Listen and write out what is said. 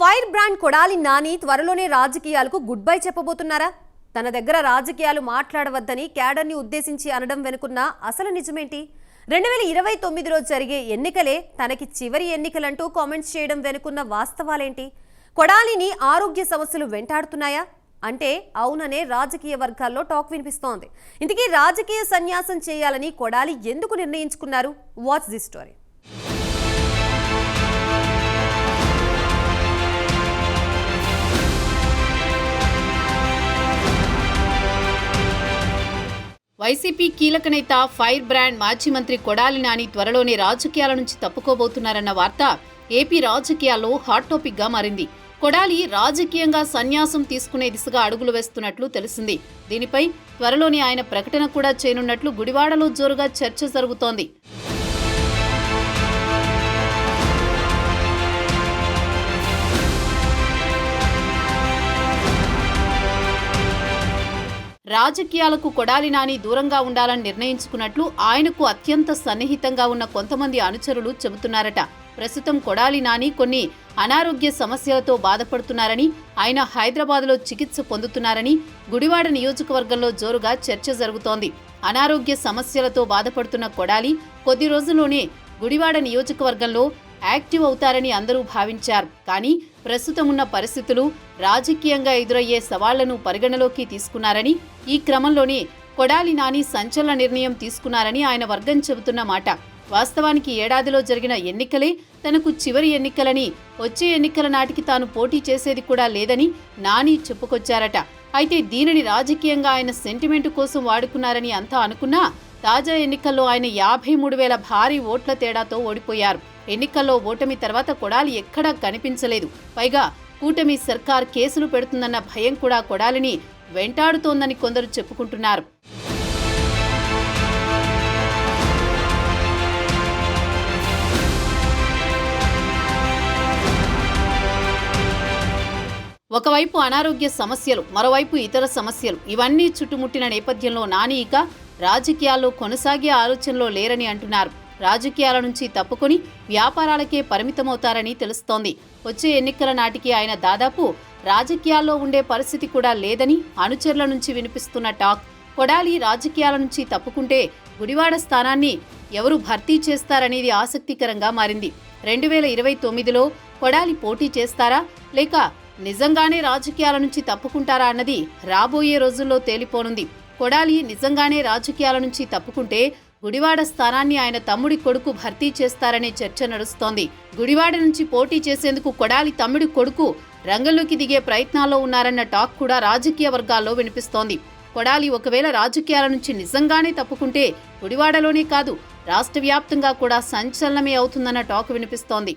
Fire brand Kodali Nani త్వరలోనే రాజకీయాలకు good bye చెప్పబోతున్నారా? తన దగ్గర రాజకీయాలు మాట్లాడవద్దని క్యాడర్ని ఉద్దేశించి అనడం వెనుకున్న అసలు నిజమేంటి? 2029లో జరిగే ఎన్నికలే తనకి చివరి ఎన్నికలంటూ కామెంట్స్ చేయడం వెనుకున్న వాస్తవాలేంటి? కొడాలిని ఆరోగ్య సమస్యలు వెంటాడుతున్నాయా అంటే అవుననే రాజకీయ వర్గాల్లో టాక్ వినిపిస్తోంది. ఇంతకీ రాజకీయ సన్యాసం చేయాలని కొడాలి ఎందుకు నిర్ణయించుకున్నారు? What's the story? వైసీపీ కీలక నేత ఫైర్ బ్రాండ్ మాజీ మంత్రి కొడాలి నాని త్వరలోనే రాజకీయాల నుంచి తప్పుకోబోతున్నారన్న వార్త ఏపీ రాజకీయాల్లో హాట్ టాపిక్ గా మారింది. కొడాలి రాజకీయంగా సన్యాసం తీసుకునే దిశగా అడుగులు వేస్తున్నట్లు తెలిసింది. దీనిపై త్వరలోనే ఆయన ప్రకటన కూడా చేయనున్నట్లు గుడివాడలో జోరుగా చర్చ జరుగుతోంది. రాజకీయాలకు కొడాలి నాని దూరంగా ఉండాలని నిర్ణయించుకున్నట్లు ఆయనకు అత్యంత సన్నిహితంగా ఉన్న కొంతమంది అనుచరులు చెబుతున్నారట. ప్రస్తుతం కొడాలి నాని కొన్ని అనారోగ్య సమస్యలతో బాధపడుతున్నారని, ఆయన హైదరాబాద్లో చికిత్స పొందుతున్నారని గుడివాడ నియోజకవర్గంలో జోరుగా చర్చ జరుగుతోంది. అనారోగ్య సమస్యలతో బాధపడుతున్న కొడాలి కొద్ది రోజుల్లోనే గుడివాడ నియోజకవర్గంలో యాక్టివ్ అవుతారని అందరూ భావించారు. కానీ ప్రస్తుతం ఉన్న పరిస్థితులు రాజకీయంగా ఎదురయ్యే సవాళ్లను పరిగణలోకి తీసుకున్నారని, ఈ క్రమంలోనే కొడాలి నాని సంచలన నిర్ణయం తీసుకున్నారని ఆయన వర్గం చెబుతున్న మాట. వాస్తవానికి ఏడాదిలో జరిగిన ఎన్నికలే తనకు చివరి ఎన్నికలని, వచ్చే ఎన్నికల నాటికి తాను పోటీ చేసేది కూడా లేదని నాని చెప్పుకొచ్చారట. అయితే దీనిని రాజకీయంగా ఆయన సెంటిమెంట్ కోసం వాడుకున్నారని అంతా అనుకున్నా తాజా ఎన్నికల్లో ఆయన 53,000 భారీ ఓట్ల తేడాతో ఓడిపోయారు. ఎన్నికల్లో ఓటమి తర్వాత కొడాలి ఎక్కడా కనిపించలేదు. పైగా కూటమి సర్కార్ కేసులు పెడుతుందన్న భయం కూడా కొడాలిని వెంటాడుతోందని కొందరు చెప్పుకుంటున్నారు. ఒకవైపు అనారోగ్య సమస్యలు, మరోవైపు ఇతర సమస్యలు ఇవన్నీ చుట్టుముట్టిన నేపథ్యంలో నాని ఇక రాజకీయాల్లో కొనసాగే ఆలోచనలో లేరని అంటున్నారు. రాజకీయాల నుంచి తప్పుకొని వ్యాపారాలకే పరిమితమవుతారని తెలుస్తోంది. వచ్చే ఎన్నికల నాటికి ఆయన దాదాపు రాజకీయాల్లో ఉండే పరిస్థితి కూడా లేదని అనుచరుల నుంచి వినిపిస్తున్న టాక్. కొడాలి రాజకీయాల నుంచి తప్పుకుంటే గుడివాడ స్థానాన్ని ఎవరు భర్తీ చేస్తారనేది ఆసక్తికరంగా మారింది. 2029లో కొడాలి పోటీ చేస్తారా లేక నిజంగానే రాజకీయాల నుంచి తప్పుకుంటారా అన్నది రాబోయే రోజుల్లో తేలిపోనుంది. కొడాలి నిజంగానే రాజకీయాల నుంచి తప్పుకుంటే గుడివాడ స్థానాన్ని ఆయన తమ్ముడి కొడుకు భర్తీ చేస్తారనే చర్చ నడుస్తోంది. గుడివాడ నుంచి పోటీ చేసేందుకు కొడాలి తమ్ముడి కొడుకు రంగంలోకి దిగే ప్రయత్నాల్లో ఉన్నారన్న టాక్ కూడా రాజకీయ వర్గాల్లో వినిపిస్తోంది. కొడాలి ఒకవేళ రాజకీయాల నుంచి నిజంగానే తప్పుకుంటే గుడివాడలోనే కాదు రాష్ట్ర వ్యాప్తంగా కూడా సంచలనమే అవుతుందన్న టాక్ వినిపిస్తోంది.